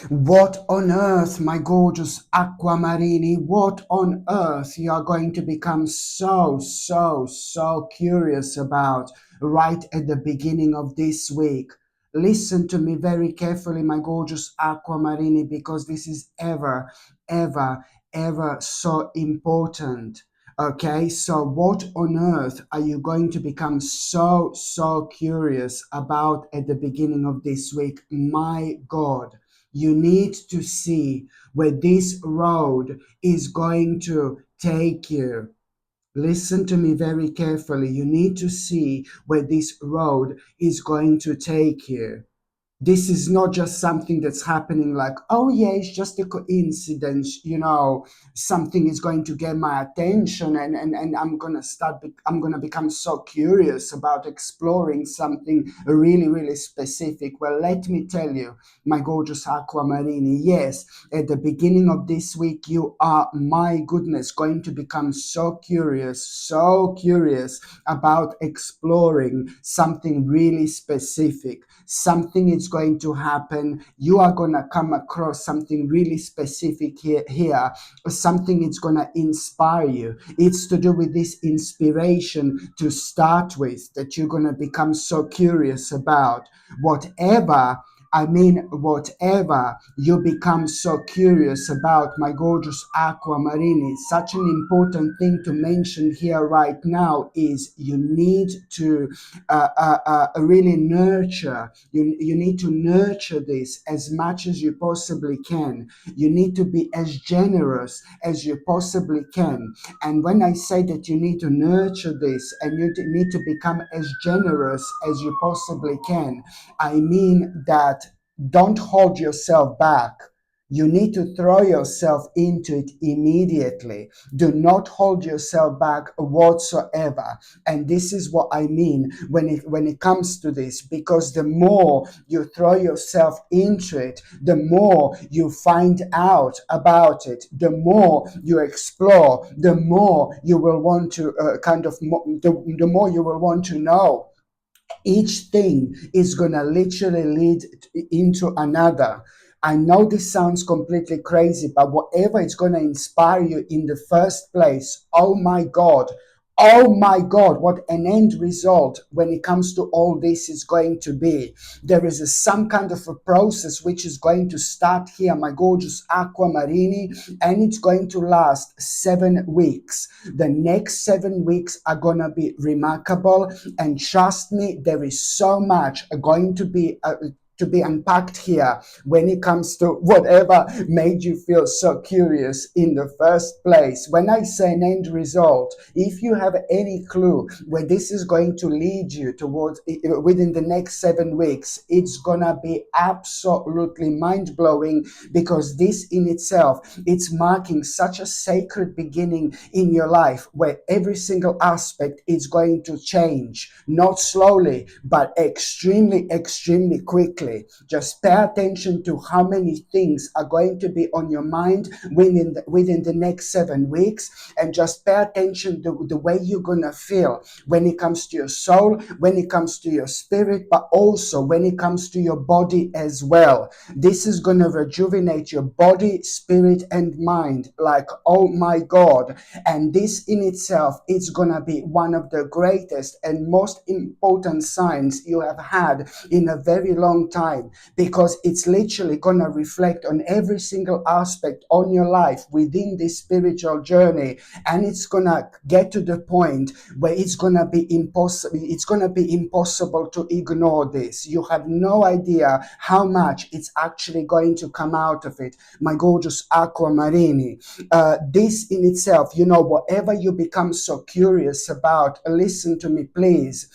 What on earth, my gorgeous aquamarini, what on earth you are going to become so curious about right at the beginning of this week? Listen to me very carefully, my gorgeous aquamarini, because this is ever so important. Okay, so what on earth are you going to become so curious about at the beginning of this week? My God, you need to see where this road is going to take you. Listen to me very carefully. You need to see where this road is going to take you. This is not just something that's happening like, oh yeah, it's just a coincidence, something is going to get my attention, and I'm gonna become so curious about exploring something really specific. Well, let me tell you, my gorgeous aquamarini, yes, at the beginning of this week you are, my goodness, going to become so curious about exploring something really specific. Something is going to happen. You are going to come across something really specific here. Something is going to inspire you. It's to do with this inspiration to start with that you're going to become so curious about. Whatever you become so curious about, my gorgeous aquamarini, such an important thing to mention here right now is you need to really nurture. You need to nurture this as much as you possibly can. You need to be as generous as you possibly can. And when I say that you need to nurture this and you need to become as generous as you possibly can, I mean that don't hold yourself back. You need to throw yourself into it immediately. Do not hold yourself back whatsoever. And this is what I mean when it comes to this, because the more you throw yourself into it, the more you find out about it, the more you explore, the more you will want to the more you will want to know. Each thing is going to literally lead into another. I know this sounds completely crazy, but whatever is going to inspire you in the first place, oh my God, what an end result when it comes to all this is going to be. There is some kind of a process which is going to start here, my gorgeous aquamarini, and it's going to last 7 weeks. The next 7 weeks are going to be remarkable, and trust me, there is so much going to be unpacked here when it comes to whatever made you feel so curious in the first place. When I say an end result, if you have any clue where this is going to lead you towards within the next 7 weeks, it's gonna be absolutely mind-blowing, because this in itself, it's marking such a sacred beginning in your life where every single aspect is going to change, not slowly, but extremely quickly. Just pay attention to how many things are going to be on your mind within the next 7 weeks, and just pay attention to the way you're going to feel when it comes to your soul, when it comes to your spirit, but also when it comes to your body as well. This is going to rejuvenate your body, spirit, and mind like, oh my God. And this in itself is going to be one of the greatest and most important signs you have had in a very long time, because it's literally going to reflect on every single aspect on your life within this spiritual journey, and it's going to get to the point where it's going to be impossible to ignore this. You have no idea how much it's actually going to come out of it, my gorgeous aquamarini. This in itself, whatever you become so curious about, listen to me please,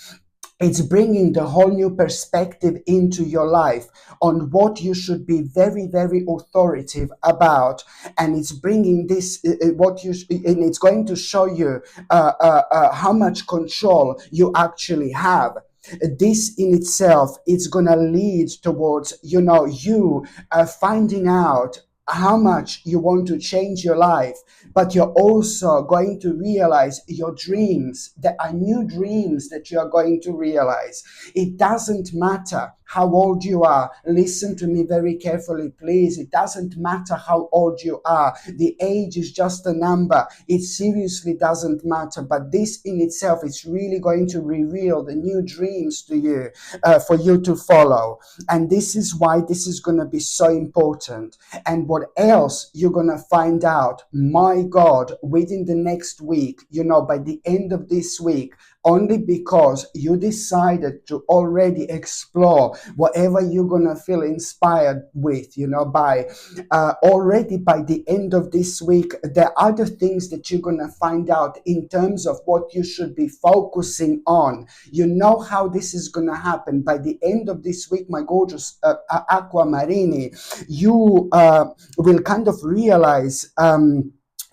it's bringing the whole new perspective into your life on what you should be very authoritative about, and it's bringing this and it's going to show you how much control you actually have. This in itself is going to lead towards you finding out how much you want to change your life, but you're also going to realize your dreams. There are new dreams that you are going to realize. It doesn't matter how old you are. Listen to me very carefully, please. It doesn't matter how old you are. The age is just a number. It seriously doesn't matter. But this in itself is really going to reveal the new dreams to you, for you to follow. And this is why this is going to be so important. And what else you're going to find out, my God, within the next week, by the end of this week, only because you decided to already explore whatever you're going to feel inspired with, by already by the end of this week, there are other things that you're going to find out in terms of what you should be focusing on. You know how this is going to happen. By the end of this week, my gorgeous Aquamarini, you will kind of realize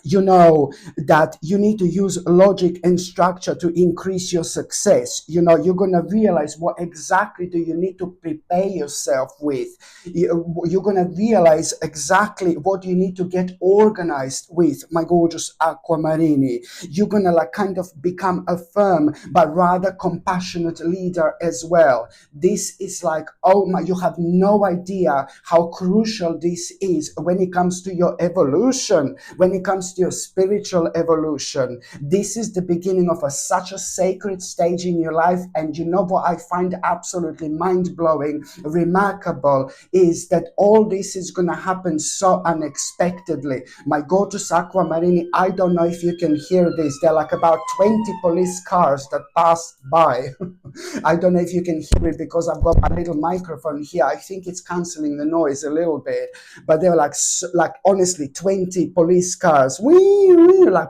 that you need to use logic and structure to increase your success. You're going to realize what exactly do you need to prepare yourself with. You're going to realize exactly what you need to get organized with, my gorgeous Aquamarini. You're going to kind of become a firm but rather compassionate leader as well. This is oh my, you have no idea how crucial this is when it comes to your evolution, when it comes to your spiritual evolution. This is the beginning of such a sacred stage in your life. And you know what I find absolutely mind-blowing, remarkable, is that all this is going to happen so unexpectedly. My gorgeous Aquamarini, I don't know if you can hear this. There are about 20 police cars that passed by. I don't know if you can hear it because I've got my little microphone here. I think it's canceling the noise a little bit, but they're honestly 20 police cars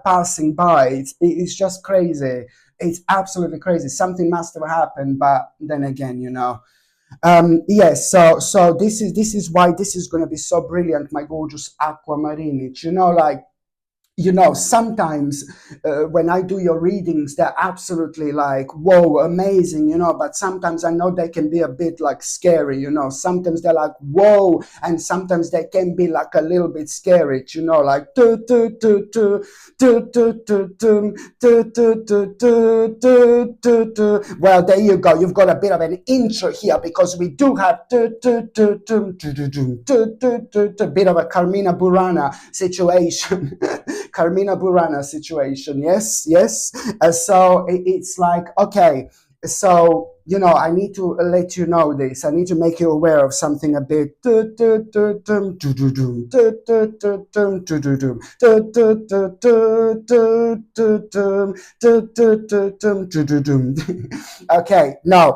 passing by. It's just crazy. It's absolutely crazy. Something must have happened, but then again, yes. So this is why this is going to be so brilliant, my gorgeous Aquamarini. Sometimes when I do your readings, they're absolutely whoa, amazing, but sometimes I know they can be a bit scary, sometimes they're whoa, and sometimes they can be a little bit scary, well, there you go. You've got a bit of an intro here because we do have a bit of a Carmina Burana situation. Carmina Burana situation. Yes. So it's okay. So, I need to let you know this. I need to make you aware of something a bit. Okay, now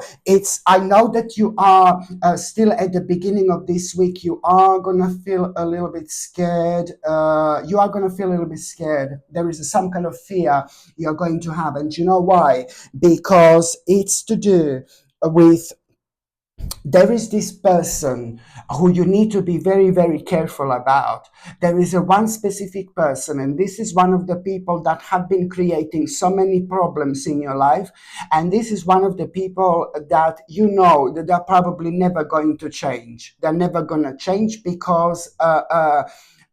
I know that you are still at the beginning of this week. You are gonna feel a little bit scared. There is some kind of fear you're going to have, and you know why? Because it's to do with, there is this person who you need to be very, very careful about. There is one specific person, and this is one of the people that have been creating so many problems in your life. And this is one of the people that that they're probably never going to change. They're never going to change because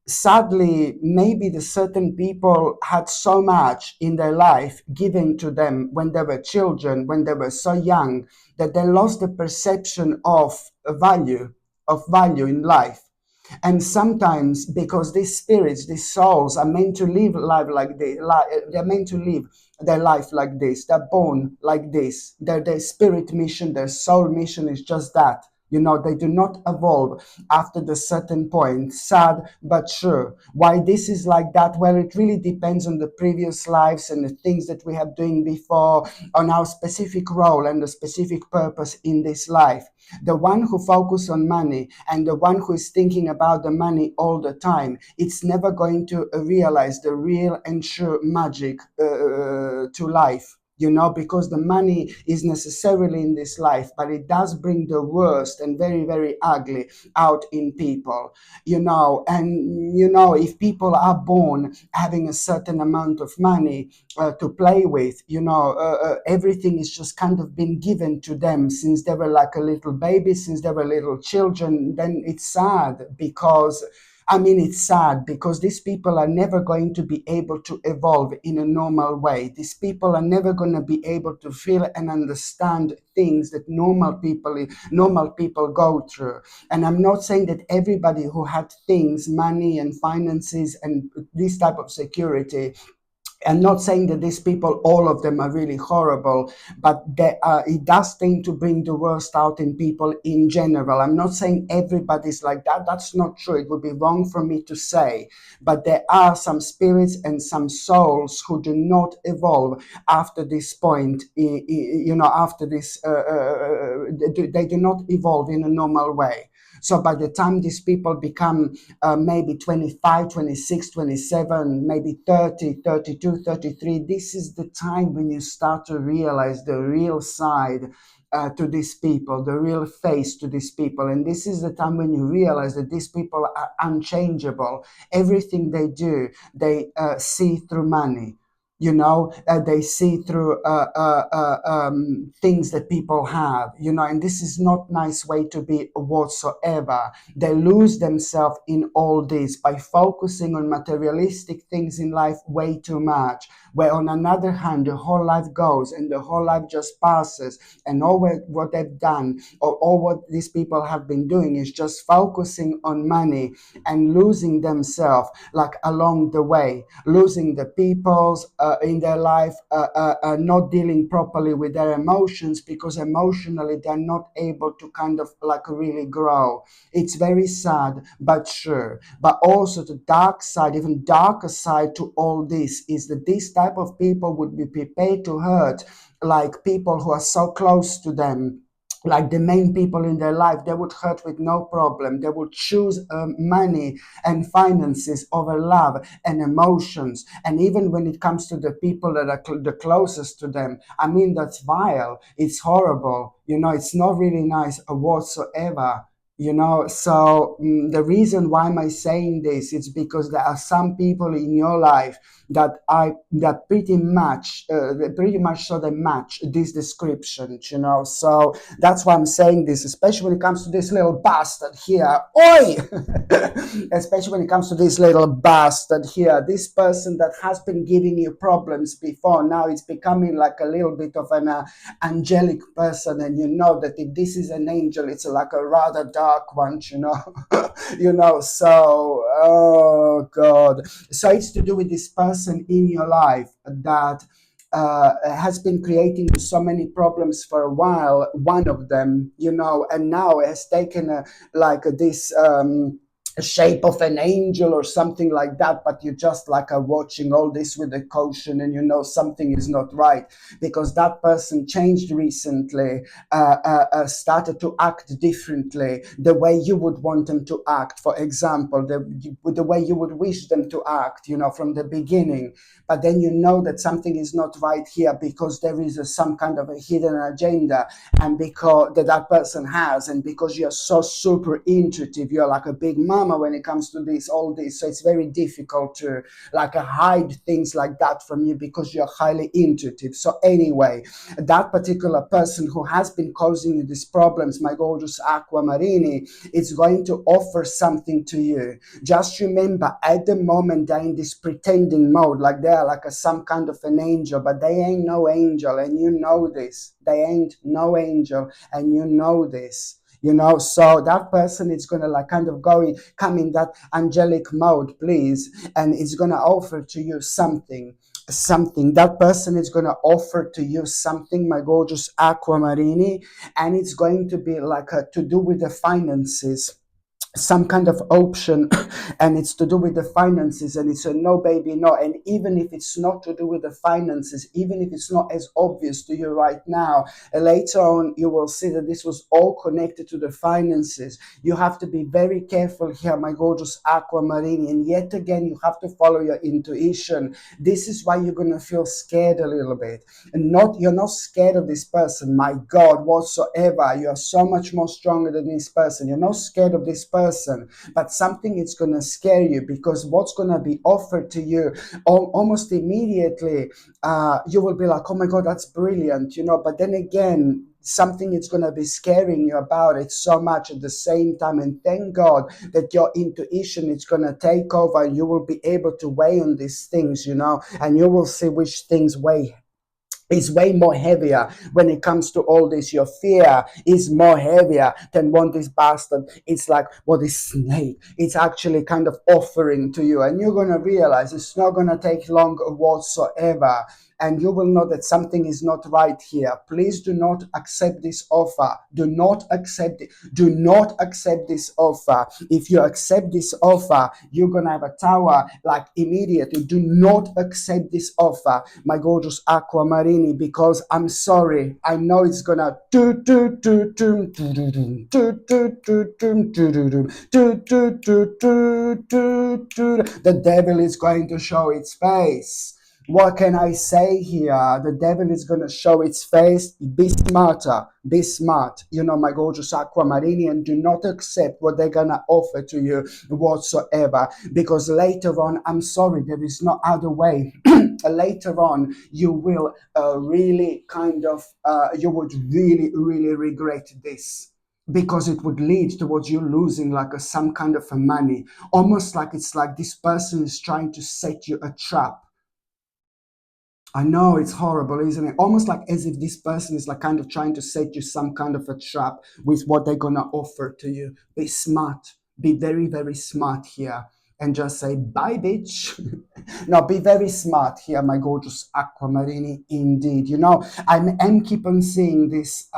sadly, maybe the certain people had so much in their life given to them when they were children, when they were so young, that they lost the perception of value in life. And sometimes, because these spirits, these souls are meant to live life like this, they're meant to live their life like this, they're born like this, their spirit mission, their soul mission is just that. They do not evolve after the certain point. Sad but true. Why this is like that? Well, it really depends on the previous lives and the things that we have doing before, on our specific role and the specific purpose in this life. The one who focuses on money and the one who is thinking about the money all the time, it's never going to realize the real and true magic to life. Because the money is necessarily in this life, but it does bring the worst and very, very ugly out in people, if people are born having a certain amount of money to play with, everything is just kind of been given to them since they were like a little baby, since they were little children. Then it's sad because I mean, it's sad because these people are never going to be able to evolve in a normal way. These people are never going to be able to feel and understand things that normal people go through. And I'm not saying that everybody who had things, money and finances and this type of security, I'm not saying that these people, all of them are really horrible, but it does tend to bring the worst out in people in general. I'm not saying everybody's like that. That's not true. It would be wrong for me to say. But there are some spirits and some souls who do not evolve after this point. After this, they do not evolve in a normal way. So by the time these people become maybe 25, 26, 27, maybe 30, 32, 33. This is the time when you start to realize the real side to these people, the real face to these people. And this is the time when you realize that these people are unchangeable. Everything they do, they see through money. They see through things that people have, and this is not nice way to be whatsoever. They lose themselves in all this by focusing on materialistic things in life way too much, where on another hand the whole life goes and the whole life just passes, and all what they've done or all what these people have been doing is just focusing on money and losing themselves, like along the way, losing the peoples in their life, not dealing properly with their emotions, because emotionally they're not able to kind of like really grow. It's very sad, but true. But also the dark side, even darker side to all this, is that this type of people would be prepared to hurt like people who are so close to them, like the main people in their life. They would hurt with no problem. They would choose money and finances over love and emotions. And even when it comes to the people that are the closest to them, I mean, that's vile. It's horrible. It's not really nice whatsoever. So the reason why am I saying this, it's because there are some people in your life that pretty much so they match this description. So that's why I'm saying this, especially when it comes to this little bastard here. Oi! Especially when it comes to this little bastard here, this person that has been giving you problems before, now it's becoming like a little bit of an angelic person, and you know that if this is an angel, it's like a rather dark one. So oh god, so it's to do with this person in your life that has been creating so many problems for a while, one of them, and now has taken this shape of an angel or something like that, but you just like are watching all this with a caution, and something is not right, because that person changed recently, started to act differently, the way you would want them to act, for example, the way you would wish them to act, from the beginning. But then that something is not right here, because there is some kind of a hidden agenda, and because that person has, and because you're so super intuitive, you're like a big mama when it comes to all this. So it's very difficult to hide things like that from you, because you're highly intuitive. So anyway, that particular person who has been causing you these problems, my gorgeous Aquamarini, is going to offer something to you. Just remember, at the moment they're in this pretending mode, like they're like some kind of an angel, but they ain't no angel, and you know this. They ain't no angel, and you know this. So that person is gonna come in that angelic mode, please, and it's gonna offer to you something. That person is going to offer to you something, my gorgeous Aquamarini, and it's going to be to do with the finances, some kind of option, and it's to do with the finances, and it's a no baby no. And even if it's not to do with the finances, even if it's not as obvious to you right now, later on you will see that this was all connected to the finances. You have to be very careful here, my gorgeous Aquamarine, and yet again you have to follow your intuition. This is why you're going to feel scared a little bit, and you're not scared of this person, my god, whatsoever. You are so much more stronger than this person. You're not scared of this person, but something is going to scare you, because what's going to be offered to you almost immediately, you will be like, oh my god, that's brilliant, but then again, something is going to be scaring you about it so much at the same time. And thank God that your intuition is going to take over, and you will be able to weigh on these things, and you will see which things weigh is way more heavier when it comes to all this. Your fear is more heavier than what this bastard, it's like what this snake, it's actually kind of offering to you. And you're going to realize it's not going to take long whatsoever. And you will know that something is not right here. Please do not accept this offer. Do not accept it. Do not accept this offer. If you accept this offer, you're going to have a tower like immediately. Do not accept this offer, my gorgeous aquamarine, because I'm sorry. I know it's going to the devil is going to show its face. What can I say here? The devil is going to show its face. Be smarter. Be smart. My gorgeous aquamarine, and do not accept what they're going to offer to you whatsoever. Because later on, I'm sorry, there is no other way. Later on, you will really you would really, really regret this. Because it would lead towards you losing like some kind of a money. Almost like it's like this person is trying to set you a trap. I know it's horrible, isn't it? Almost like as if this person is like kind of trying to set you some kind of a trap with what they're gonna offer to you. Be smart. Be very, very smart here. And just say, bye, bitch. No, be very smart here, my gorgeous aquamarine, indeed. I'm keep on seeing this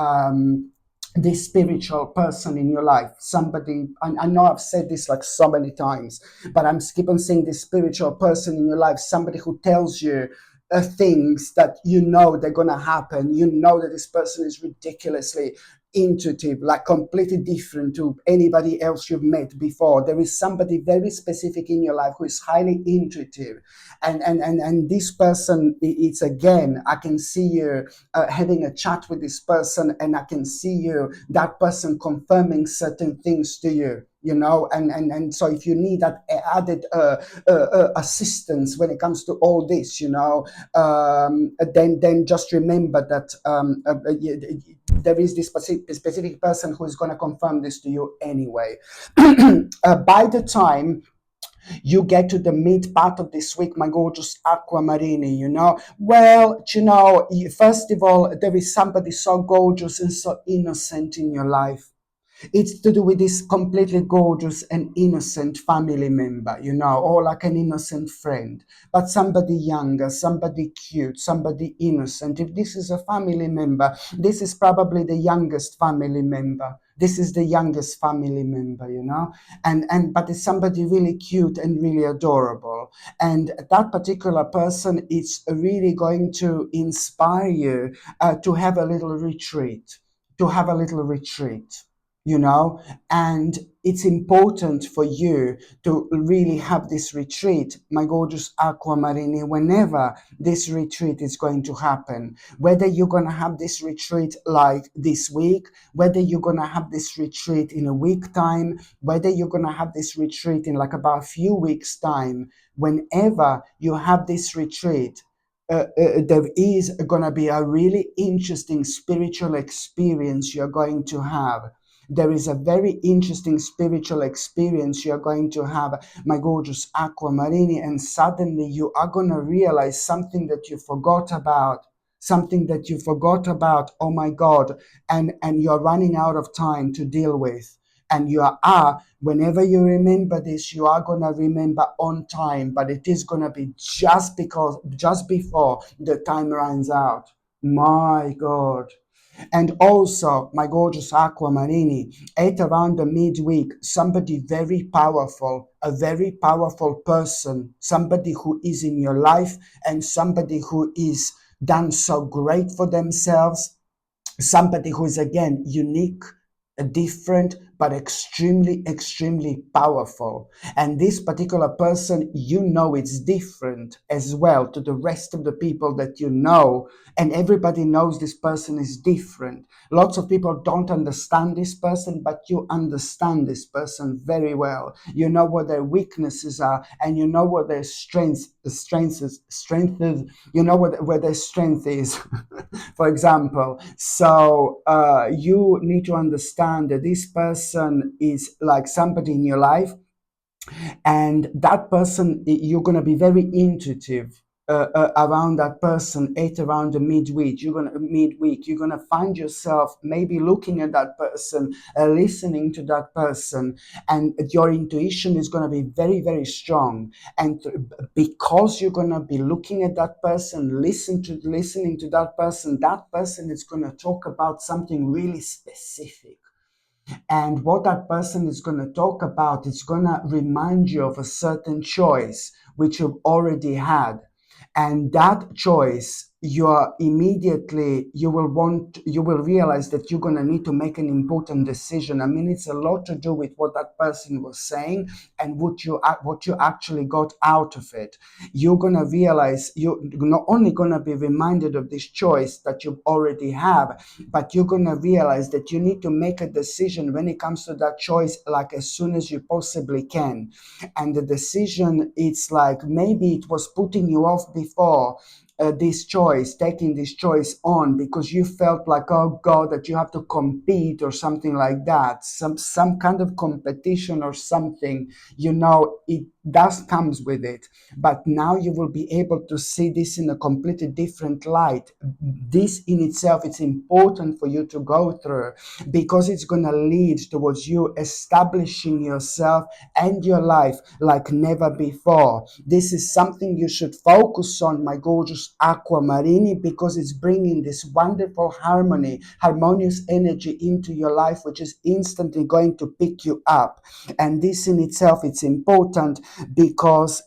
spiritual person in your life. Somebody, I know I've said this like so many times, but I'm keep on seeing this spiritual person in your life. Somebody who tells you things that they're gonna happen. That this person is ridiculously intuitive, like completely different to anybody else you've met before. There is somebody very specific in your life who is highly intuitive, and this person, it's again, I can see you having a chat with this person, and I can see that person confirming certain things to you. And so if you need that added assistance when it comes to all this, then just remember that there is this specific person who is going to confirm this to you anyway. By the time you get to the mid part of this week, my gorgeous aquamarine, first of all, there is somebody so gorgeous and so innocent in your life. It's to do with this completely gorgeous and innocent family member, or like an innocent friend, but somebody younger, somebody cute, somebody innocent. If this is a family member, this is probably the youngest family member. This is the youngest family member, but it's somebody really cute and really adorable. And that particular person is really going to inspire you to have a little retreat, and it's important for you to really have this retreat, my gorgeous aquamarine, whenever this retreat is going to happen. Whether you're going to have this retreat like this week, whether you're going to have this retreat in a week time, whether you're going to have this retreat in like about a few weeks time, whenever you have this retreat, there is going to be a really interesting spiritual experience you're going to have. There is a very interesting spiritual experience you're going to have, my gorgeous aquamarine, and suddenly you are going to realize something that you forgot about. Oh my God, and you're running out of time to deal with. And whenever you remember this, you are going to remember on time, but it is going to be just before the time runs out. My God. And also, my gorgeous aquamarine, at around the midweek, somebody very powerful, a very powerful person, somebody who is in your life and somebody who is done so great for themselves, somebody who is again unique, different, but extremely, extremely powerful. And this particular person, you know, it's different as well to the rest of the people that you know. And everybody knows this person is different. Lots of people don't understand this person, but you understand this person very well. You know what their weaknesses are, and you know what their strengths, you know where their strength is. For example, so you need to understand that this person is like somebody in your life, and that person, you're going to be very intuitive around that person at around the midweek. You're gonna find yourself maybe looking at that person, listening to that person, and your intuition is going to be very, very strong. And because you're going to be looking at that person, listening to that person is going to talk about something really specific. And what that person is going to talk about, it's going to remind you of a certain choice which you've already had. And that choice, you will realize that you're going to need to make an important decision. I mean, it's a lot to do with what that person was saying and what you actually got out of it. You're going to realize you're not only going to be reminded of this choice that you already have, but you're going to realize that you need to make a decision when it comes to that choice, like as soon as you possibly can. And the decision, it's like maybe it was putting you off before, taking this choice on, because you felt like, oh God, that you have to compete or something like that, some kind of competition or something, it does comes with it. But now you will be able to see this in a completely different light. This in itself, it's important for you to go through, because it's going to lead towards you establishing yourself and your life like never before. This is something you should focus on, my gorgeous Aquamarini, because it's bringing this wonderful harmonious energy into your life, which is instantly going to pick you up. And this in itself, it's important because,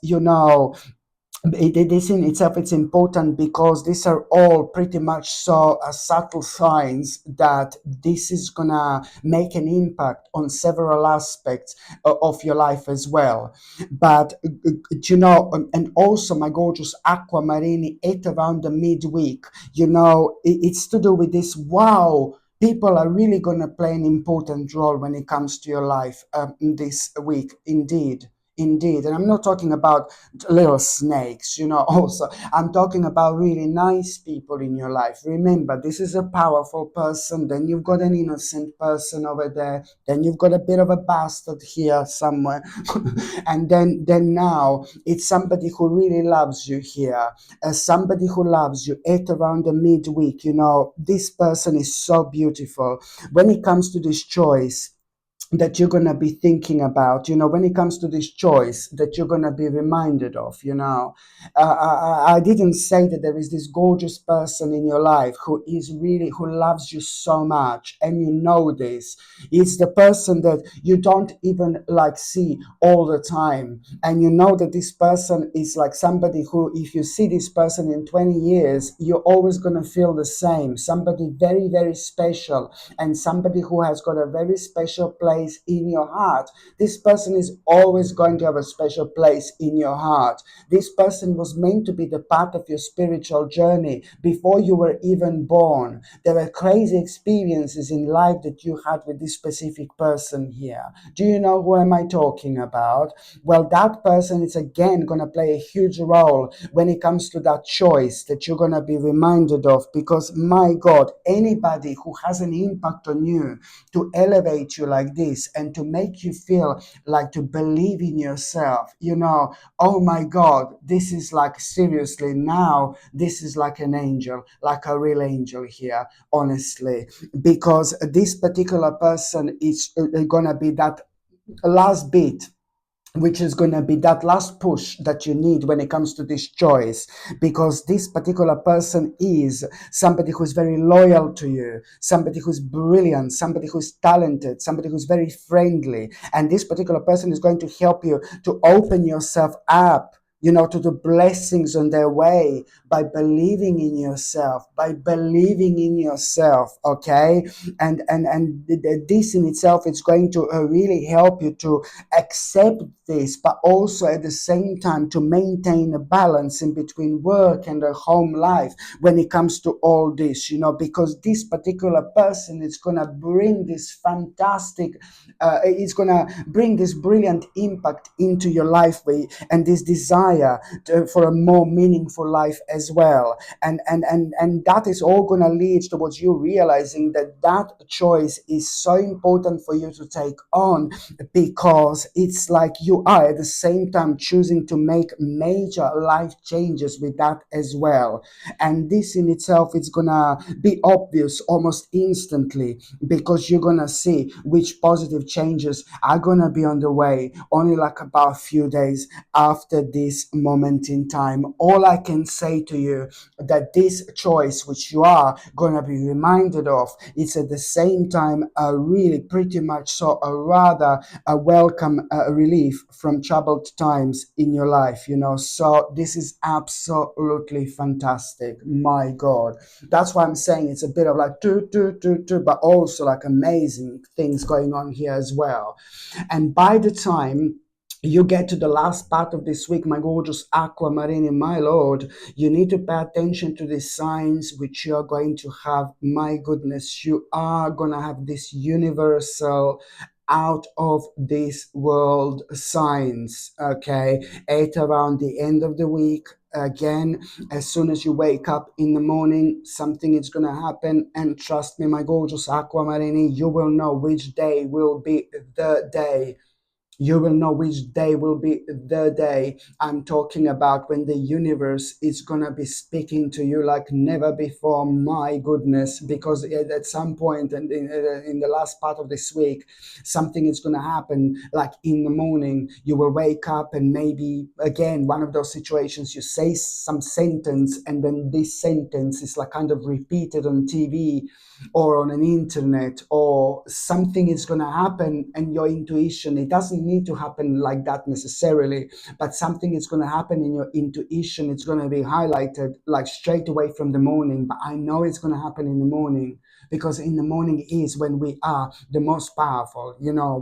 this in itself, it's important because these are all pretty much so subtle signs that this is gonna make an impact on several aspects of your life as well. But and also, my gorgeous Aquamarini, at around the midweek, it's to do with this. Wow, people are really going to play an important role when it comes to your life this week, indeed. And I'm not talking about little snakes, also I'm talking about really nice people in your life. Remember, this is a powerful person, then you've got an innocent person over there, then you've got a bit of a bastard here somewhere, and then now it's somebody who really loves you here, somebody who loves you at around the midweek. This person is so beautiful when it comes to this choice that you're going to be thinking about, when it comes to this choice that you're going to be reminded of. I didn't say that there is this gorgeous person in your life who loves you so much, and this. It's the person that you don't even like see all the time, and that this person is like somebody who, if you see this person in 20 years, you're always going to feel the same. Somebody very, very special, and somebody who has got a very special place in your heart. This person is always going to have a special place in your heart. This person was meant to be the part of your spiritual journey before you were even born. There were crazy experiences in life that you had with this specific person here. Do you know who am I talking about? Well, that person is again going to play a huge role when it comes to that choice that you're going to be reminded of, because my God, anybody who has an impact on you to elevate you like this and to make you feel like to believe in yourself, oh my God, this is like, seriously, now this is like an angel, like a real angel here, honestly, because this particular person is gonna be that last bit, which is going to be that last push that you need when it comes to this choice, because this particular person is somebody who's very loyal to you, somebody who's brilliant, somebody who's talented, somebody who's very friendly, and this particular person is going to help you to open yourself up to the blessings on their way by believing in yourself, okay? This in itself is going to really help you to accept this, but also at the same time to maintain a balance in between work and a home life when it comes to all this, because this particular person is going to bring this fantastic, it's going to bring this brilliant impact into your life and this desire for a more meaningful life as well. And that is all going to lead towards you realizing that that choice is so important for you to take on, because it's like you are at the same time choosing to make major life changes with that as well. And this in itself is gonna be obvious almost instantly, because you're gonna see which positive changes are gonna be on the way only like about a few days after this moment in time. All I can say to you, that this choice which you are gonna be reminded of, it's at the same time a really pretty much so a rather a welcome relief from troubled times in your life, so this is absolutely fantastic. My God, that's why I'm saying it's a bit of like but also like amazing things going on here as well. And by the time you get to the last part of this week, my gorgeous aquamarine, my lord, you need to pay attention to the signs which you are going to have. My goodness, you are going to have this universal out of this world signs, okay, at around the end of the week. Again, as soon as you wake up in the morning, something is going to happen, and trust me, my gorgeous aquamarine, you will know which day will be the day. You will know which day will be the day I'm talking about, when the universe is going to be speaking to you like never before. My goodness, because at some point and in the last part of this week, something is going to happen. Like in the morning, you will wake up, and maybe again, one of those situations, you say some sentence, and then this sentence is like kind of repeated on TV or on an internet, or something is going to happen, and your intuition, it doesn't need to happen like that necessarily, but something is going to happen in your intuition. It's going to be highlighted like straight away from the morning, but I know it's going to happen in the morning, because in the morning is when we are the most powerful,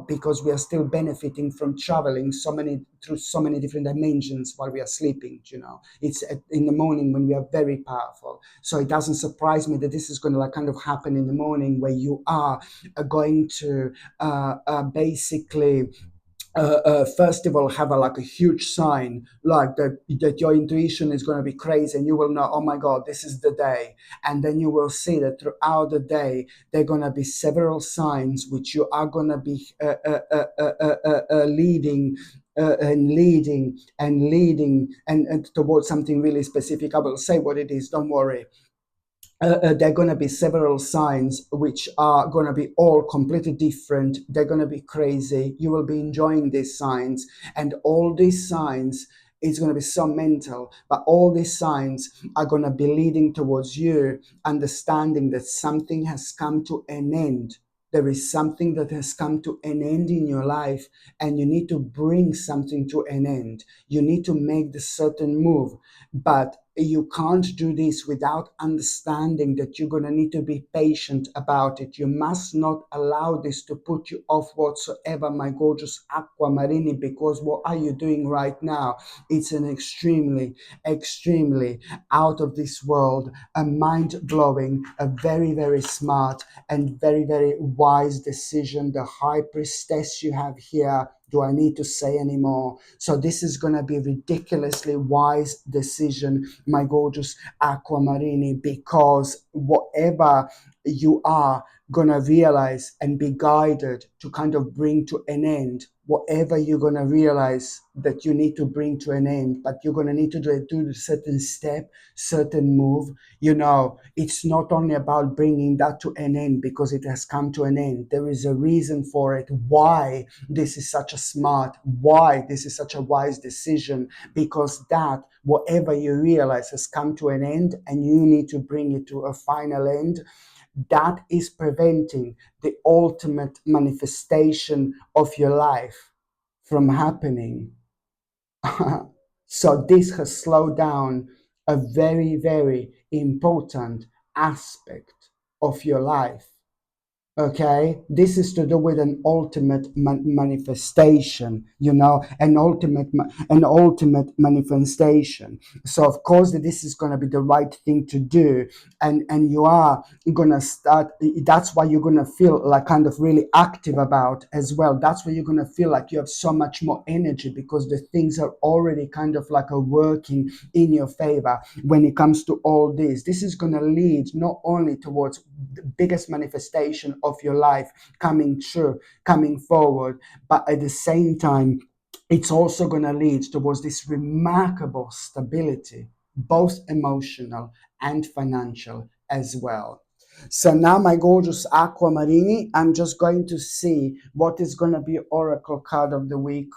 because we are still benefiting from traveling through so many different dimensions while we are sleeping. It's in the morning when we are very powerful. So it doesn't surprise me that this is going to like kind of happen in the morning, where you are going to basically first of all have like a huge sign, like that your intuition is going to be crazy, and you will know, oh my God, this is the day. And then you will see that throughout the day there are going to be several signs which you are going to be leading and towards something really specific. I will say what it is, don't worry. There are going to be several signs which are going to be all completely different. They're going to be crazy. You will be enjoying these signs, and all these signs is going to be so mental, but all these signs are going to be leading towards you understanding that something has come to an end. There is something that has come to an end in your life, and you need to bring something to an end. You need to make the certain move, but you can't do this without understanding that you're going to need to be patient about it. You must not allow this to put you off whatsoever, my gorgeous aquamarini, because what are you doing right now? It's an extremely, extremely out of this world, a mind-blowing, a very, very smart and very, very wise decision. The high priestess you have here, do I need to say anymore? So this is going to be a ridiculously wise decision, my gorgeous aquamarini, because whatever you are going to realize and be guided to kind of bring to an end, whatever you're going to realize that you need to bring to an end, but you're going to need to do a certain step, certain move. It's not only about bringing that to an end because it has come to an end. There is a reason for it, why this is such a smart, why this is such a wise decision, because that whatever you realize has come to an end and you need to bring it to a final end. That is preventing the ultimate manifestation of your life from happening. So this has slowed down a very, very important aspect of your life. Okay, this is to do with an ultimate manifestation, an ultimate manifestation. So of course this is going to be the right thing to do, and you are going to start. That's why you're going to feel like kind of really active about as well. That's why you're going to feel like you have so much more energy, because the things are already kind of like a working in your favor when it comes to all this is going to lead not only towards the biggest manifestation of your life coming true, coming forward, but at the same time it's also going to lead towards this remarkable stability, both emotional and financial as well. So now, my gorgeous aquamarini, I'm just going to see what is going to be oracle card of the week.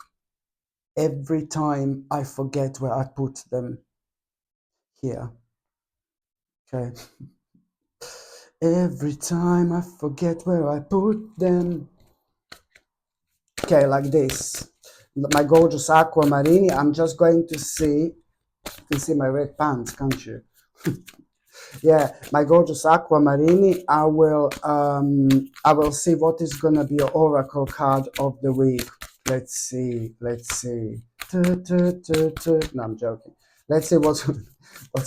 Every time I forget where I put them. Here. Okay. Every time I forget where I put them. Okay, like this. My gorgeous aquamarini. I'm just going to see. You can see my red pants, can't you? Yeah, my gorgeous aquamarini. I will see what is gonna be your oracle card of the week. Let's see. No, I'm joking. Let's see what's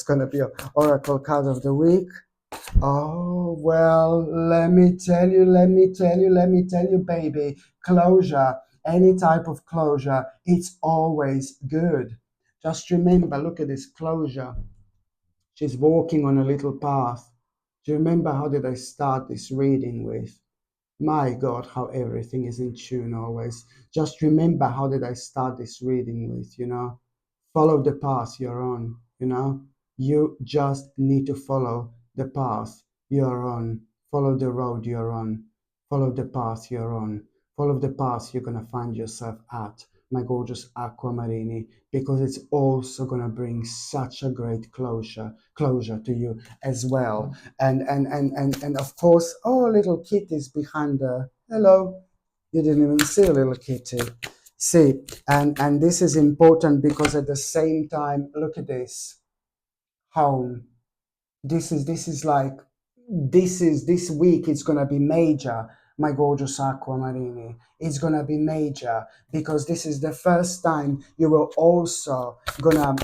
gonna be your oracle card of the week. Oh, well, let me tell you, baby, closure, any type of closure, it's always good. Just remember, look at this closure. She's walking on a little path. Do you remember how did I start this reading with? My God, how everything is in tune always. Just remember how did I start this reading with. Follow the path you're on. You just need to follow the path you're on. Follow the road you're on. Follow the path you're on. Follow the path you're going to find yourself at, my gorgeous aquamarini, because it's also going to bring such a great closure to you as well. And of course, oh, little kitty's behind her. Hello. You didn't even see a little kitty. See, and this is important because at the same time, look at this. Home. This is like this week it's gonna be major, my gorgeous aquamarini. It's gonna be major because this is the first time you will also gonna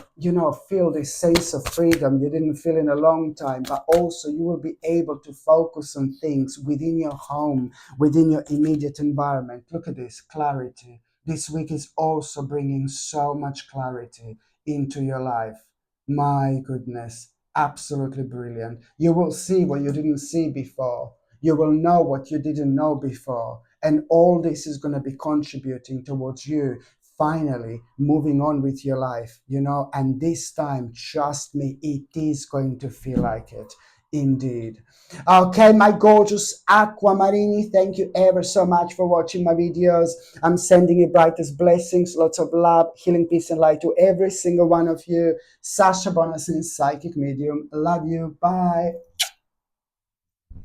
feel this sense of freedom you didn't feel in a long time, but also you will be able to focus on things within your home, within your immediate environment. Look at this clarity. This week is also bringing so much clarity into your life. My goodness, absolutely brilliant. You will see what you didn't see before. You will know what you didn't know before. And all this is going to be contributing towards you finally moving on with your life. And this time, trust me, it is going to feel like it. Indeed. Okay, my gorgeous aquamarini, thank you ever so much for watching my videos. I'm sending you brightest blessings, lots of love, healing, peace, and light to every single one of you. Sasha Bonasin, psychic medium. Love you. Bye.